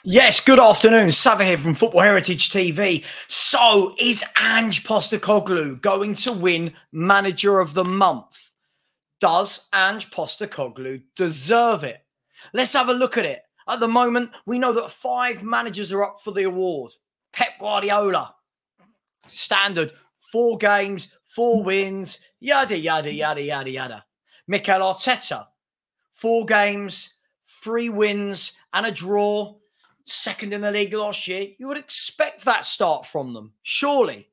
Yes, good afternoon. Sava here from Football Heritage TV. So, is Ange Postecoglou going to win Manager of the Month? Does Ange Postecoglou deserve it? Let's have a look at it. At the moment, we know that 5 managers are up for the award. Pep Guardiola, standard, 4 games, 4 wins, yada, yada, yada, yada, yada. Mikel Arteta, 4 games, 3 wins and a draw. Second in the league last year. You would expect that start from them, surely.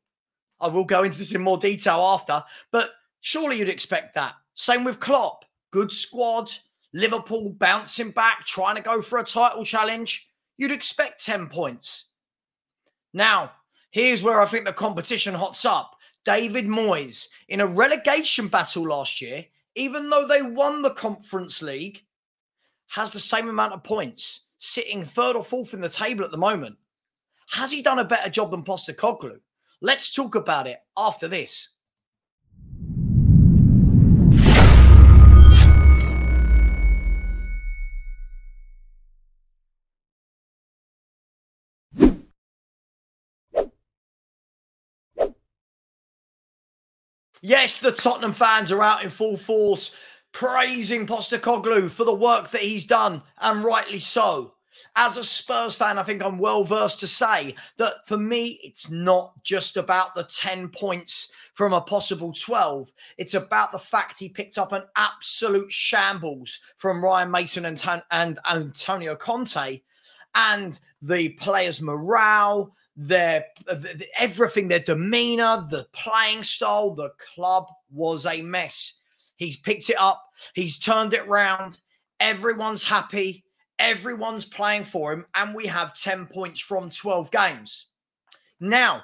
I will go into this in more detail after, but surely you'd expect that. Same with Klopp. Good squad. Liverpool bouncing back, trying to go for a title challenge. You'd expect 10 points. Now, here's where I think the competition hots up. David Moyes, in a relegation battle last year, even though they won the Conference League, has the same amount of points, sitting 3rd or 4th in the table at the moment. Has he done a better job than Postecoglou? Let's talk about it after this. Yes, the Tottenham fans are out in full force, praising Postecoglou for the work that he's done, and rightly so. As a Spurs fan, I think I'm well versed to say that for me, it's not just about the 10 points from a possible 12. It's about the fact he picked up an absolute shambles from Ryan Mason and Antonio Conte, and the players' morale, everything, their demeanour, the playing style, the club was a mess. He's picked it up. He's turned it round. Everyone's happy. Everyone's playing for him. And we have 10 points from 12 games. Now,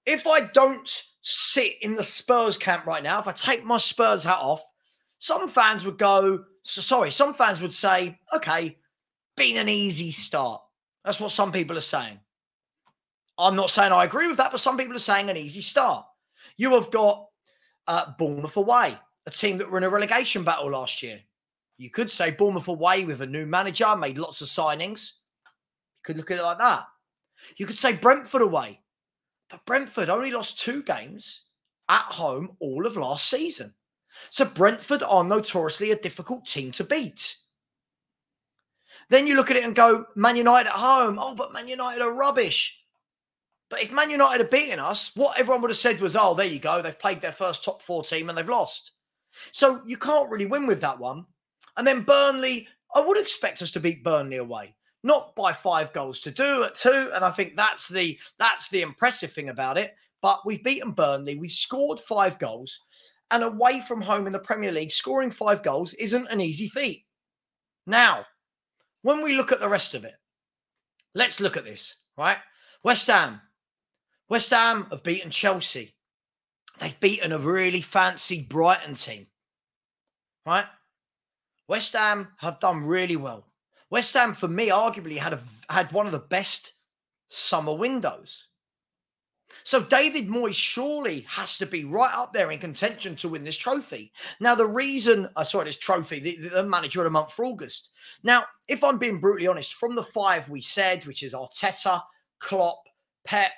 if I don't sit in the Spurs camp right now, if I take my Spurs hat off, some fans would some fans would say, okay, been an easy start. That's what some people are saying. I'm not saying I agree with that, but some people are saying an easy start. You have got Bournemouth away, a team that were in a relegation battle last year. You could say Bournemouth away with a new manager, made lots of signings. You could look at it like that. You could say Brentford away, but Brentford only lost 2 games at home all of last season. So Brentford are notoriously a difficult team to beat. Then you look at it and go, Man United at home. Oh, but Man United are rubbish. But if Man United had beaten us, what everyone would have said was, oh, there you go. They've played their first top 4 team and they've lost. So you can't really win with that one. And then Burnley, I would expect us to beat Burnley away. Not by 5 goals to 2 at 2. And I think that's the impressive thing about it. But we've beaten Burnley. We've scored 5 goals. And away from home in the Premier League, scoring 5 goals isn't an easy feat. Now, when we look at the rest of it, let's look at this, right? West Ham. West Ham have beaten Chelsea. They've beaten a really fancy Brighton team, right? West Ham have done really well. West Ham, for me, arguably had one of the best summer windows. So David Moyes surely has to be right up there in contention to win this trophy. Now, the reason, this trophy, the Manager of the Month for August. Now, if I'm being brutally honest, from the 5 we said, which is Arteta, Klopp, Pep,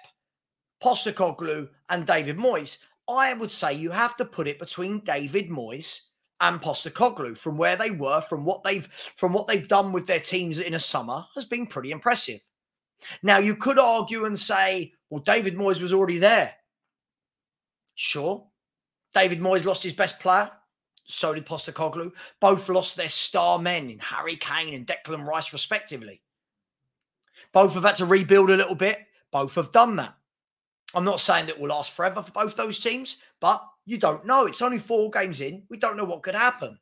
Postecoglou and David Moyes, I would say you have to put it between David Moyes and Postecoglou. From where they were, from what they've done with their teams in a summer has been pretty impressive. Now, you could argue and say, well, David Moyes was already there. Sure. David Moyes lost his best player. So did Postecoglou. Both lost their star men in Harry Kane and Declan Rice, respectively. Both have had to rebuild a little bit. Both have done that. I'm not saying that will last forever for both those teams, but you don't know. It's only 4 games in. We don't know what could happen.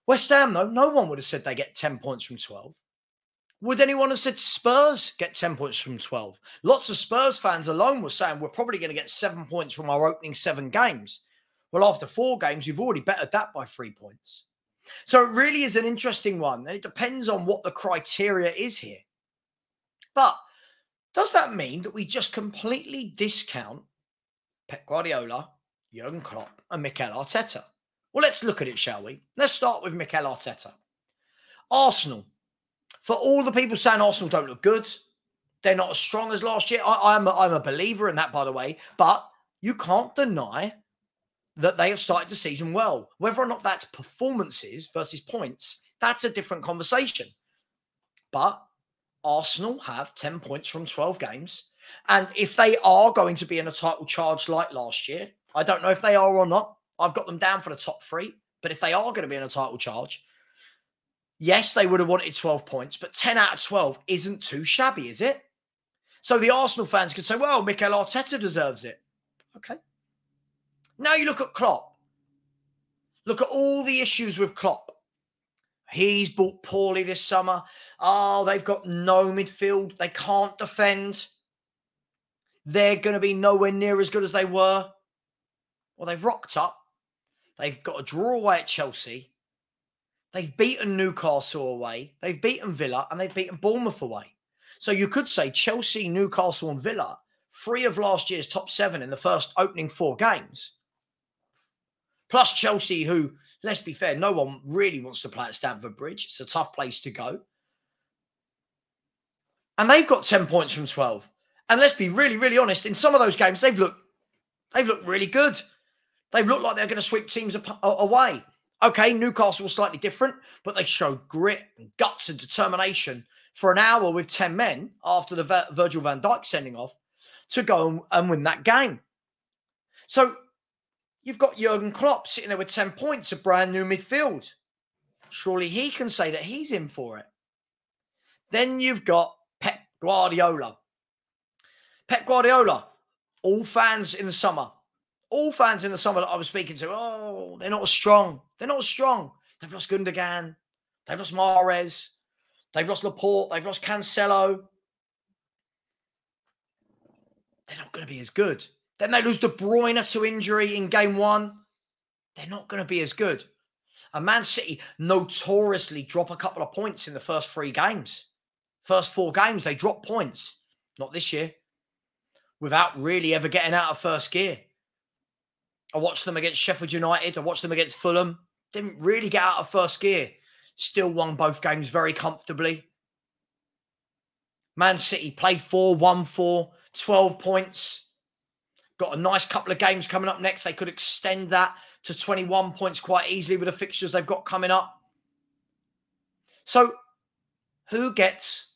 West Ham, though, no one would have said they get 10 points from 12. Would anyone have said Spurs get 10 points from 12? Lots of Spurs fans alone were saying we're probably going to get 7 points from our opening 7 games. Well, after 4 games, you've already bettered that by 3 points. So it really is an interesting one, and it depends on what the criteria is here. But does that mean that we just completely discount Pep Guardiola, Jurgen Klopp and Mikel Arteta? Well, let's look at it, shall we? Let's start with Mikel Arteta. Arsenal. For all the people saying Arsenal don't look good, they're not as strong as last year. I'm a believer in that, by the way. But you can't deny that they have started the season well. Whether or not that's performances versus points, that's a different conversation. But Arsenal have 10 points from 12 games. And if they are going to be in a title charge like last year, I don't know if they are or not. I've got them down for the top 3. But if they are going to be in a title charge, yes, they would have wanted 12 points. But 10 out of 12 isn't too shabby, is it? So the Arsenal fans could say, well, Mikel Arteta deserves it. Okay. Now you look at Klopp. Look at all the issues with Klopp. He's bought poorly this summer. Oh, they've got no midfield. They can't defend. They're going to be nowhere near as good as they were. Well, they've rocked up. They've got a draw away at Chelsea. They've beaten Newcastle away. They've beaten Villa and they've beaten Bournemouth away. So you could say Chelsea, Newcastle and Villa, 3 of last year's top 7 in the first opening 4 games. Plus Chelsea, who, let's be fair, no one really wants to play at Stamford Bridge. It's a tough place to go. And they've got 10 points from 12. And let's be really, really honest, in some of those games, they've looked really good. They've looked like they're going to sweep teams away. Okay, Newcastle was slightly different, but they showed grit and guts and determination for an hour with 10 men after the Virgil van Dijk sending off to go and win that game. So you've got Jurgen Klopp sitting there with 10 points, a brand new midfield. Surely he can say that he's in for it. Then you've got Pep Guardiola. Pep Guardiola, all fans in the summer that I was speaking to, oh, they're not as strong. They're not as strong. They've lost Gundogan. They've lost Mahrez. They've lost Laporte. They've lost Cancelo. They're not going to be as good. Then they lose De Bruyne to injury in game 1. They're not going to be as good. And Man City notoriously drop a couple of points in the first 3 games. First 4 games, they drop points. Not this year. Without really ever getting out of first gear. I watched them against Sheffield United. I watched them against Fulham. Didn't really get out of first gear. Still won both games very comfortably. Man City played 4, won 4, 12 points. Got a nice couple of games coming up next. They could extend that to 21 points quite easily with the fixtures they've got coming up. So, who gets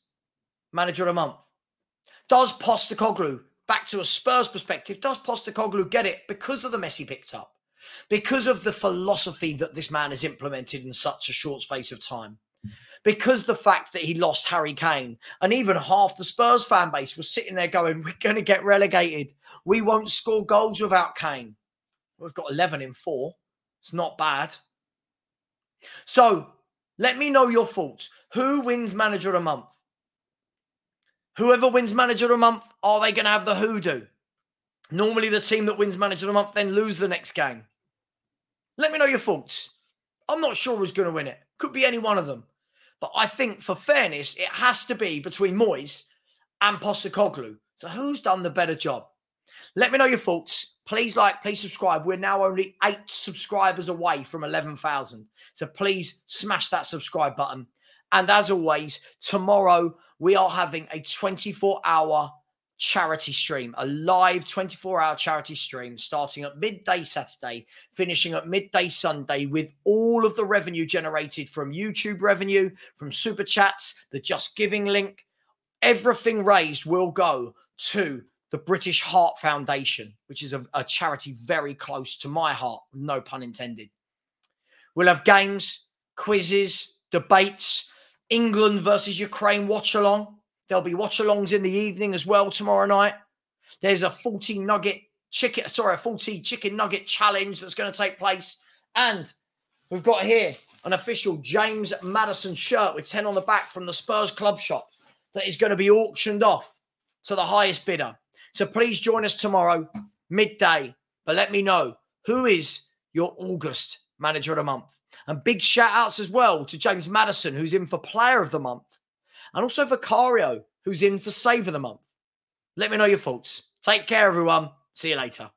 Manager of the Month? Does Postecoglou, back to a Spurs perspective, does Postecoglou get it because of the Messi picked up? Because of the philosophy that this man has implemented in such a short space of time? Because the fact that he lost Harry Kane and even half the Spurs fan base was sitting there going, we're going to get relegated. We won't score goals without Kane. We've got 11 in 4. It's not bad. So let me know your thoughts. Who wins Manager of the Month? Whoever wins Manager of the Month, are they going to have the hoodoo? Normally the team that wins Manager of the Month then lose the next game. Let me know your thoughts. I'm not sure who's going to win it. Could be any one of them. But I think for fairness, it has to be between Moyes and Postecoglou. So who's done the better job? Let me know your thoughts. Please like, please subscribe. We're now only 8 subscribers away from 11,000. So please smash that subscribe button. And as always, tomorrow we are having a 24-hour charity stream, a live 24-hour charity stream starting at midday Saturday, finishing at midday Sunday with all of the revenue generated from YouTube revenue, from Super Chats, the Just Giving link. Everything raised will go to the British Heart Foundation, which is a charity very close to my heart, no pun intended. We'll have games, quizzes, debates, England versus Ukraine watch-along. There'll be watch-alongs in the evening as well tomorrow night. There's a 40 chicken nugget challenge that's going to take place. And we've got here an official James Maddison shirt with 10 on the back from the Spurs Club shop that is going to be auctioned off to the highest bidder. So please join us tomorrow, midday. But let me know, who is your August Manager of the Month? And big shout-outs as well to James Maddison, who's in for Player of the Month. And also Vicario, who's in for Save of the Month. Let me know your thoughts. Take care, everyone. See you later.